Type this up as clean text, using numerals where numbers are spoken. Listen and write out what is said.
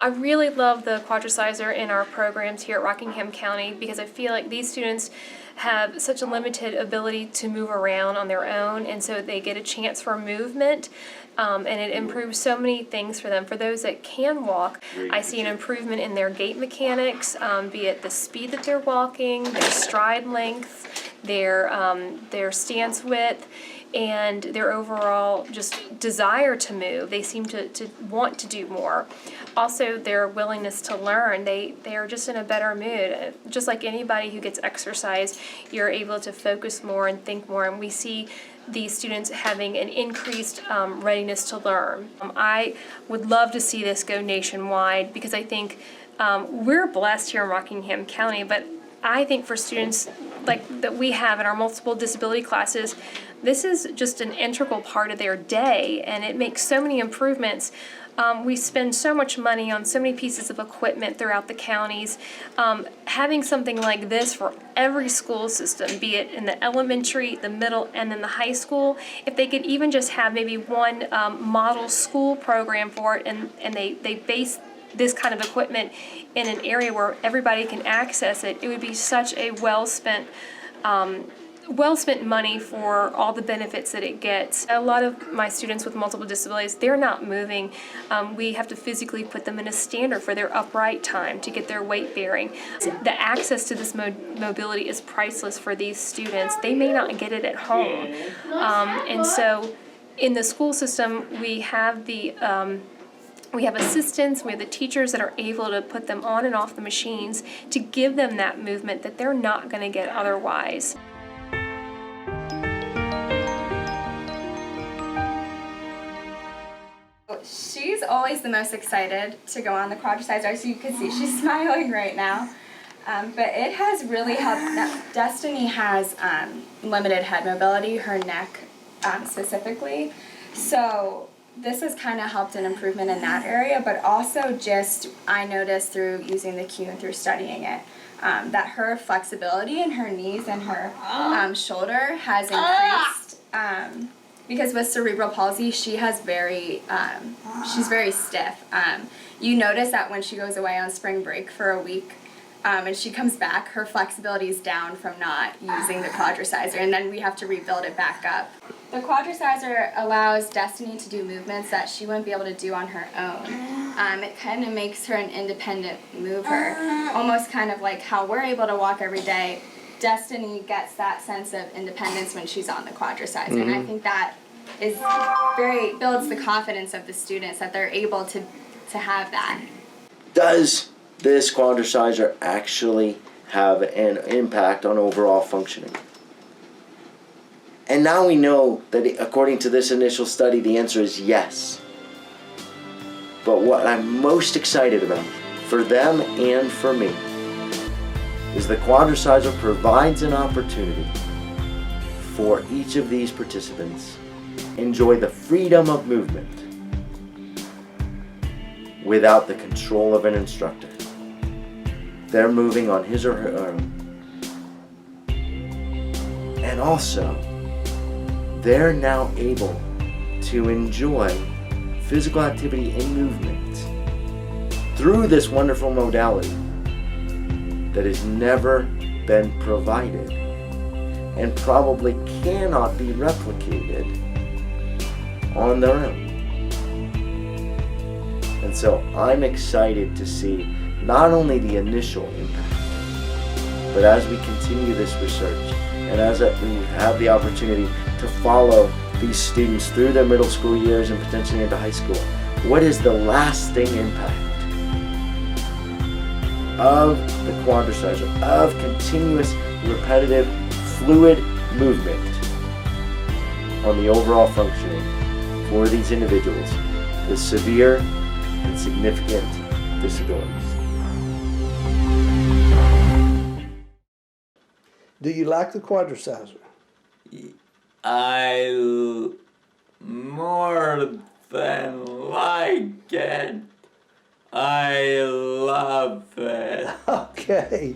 I really love the Quadriciser in our programs here at Rockingham County because I feel like these students have such a limited ability to move around on their own, and so they get a chance for movement, and it improves so many things for them. For those that can walk, I see an improvement in their gait mechanics, be it the speed that they're walking, their stride length, their stance width, and their overall just desire to move. They seem to want to do more. Also, their willingness to learn. They are just in a better mood. Just like anybody who gets exercise, you're able to focus more and think more, and we see these students having an increased readiness to learn. I would love to see this go nationwide because I think we're blessed here in Rockingham County, but I think for students like that we have in our multiple disability classes, this is just an integral part of their day, and it makes so many improvements. We spend so much money on so many pieces of equipment throughout the counties. Having something like this for every school system, be it in the elementary, the middle, and then the high school, if they could even just have maybe one model school program for it, and they base this kind of equipment in an area where everybody can access it, it would be such a well spent money for all the benefits that it gets. A lot of my students with multiple disabilities, they're not moving. We have to physically put them in a stander for their upright time to get their weight bearing. The access to this mobility is priceless for these students. They may not get it at home. And so in the school system, we have assistants, we have the teachers that are able to put them on and off the machines to give them that movement that they're not going to get otherwise. She's always the most excited to go on the Quadriciser, as you can see she's smiling right now. But it has really helped. Now, Destiny has limited head mobility, her neck specifically, so this has kind of helped an improvement in that area, but also just I noticed through using the Q and through studying it that her flexibility in her knees and her shoulder has increased. Because with cerebral palsy, she has she's very stiff. You notice that when she goes away on spring break for a week, and she comes back, her flexibility is down from not using the Quadriciser, and then we have to rebuild it back up. The Quadriciser allows Destiny to do movements that she wouldn't be able to do on her own. It kind of makes her an independent mover, almost kind of like how we're able to walk every day. Destiny gets that sense of independence when she's on the Quadriciser, and I think that builds the confidence of the students that they're able to have that. Does this Quadriciser actually have an impact on overall functioning? And now we know that according to this initial study, the answer is yes. But what I'm most excited about for them and for me is the Quadriciser provides an opportunity for each of these participants enjoy the freedom of movement without the control of an instructor. They're moving on his or her own. And also, they're now able to enjoy physical activity and movement through this wonderful modality that has never been provided and probably cannot be replicated on their own. And so I'm excited to see not only the initial impact, but as we continue this research and as we have the opportunity to follow these students through their middle school years and potentially into high school, what is the lasting impact of the Quadriciser, of continuous, repetitive, fluid movement on the overall functioning for these individuals with severe and significant disabilities. Do you like the Quadriciser? I more than like it. I love it. Okay.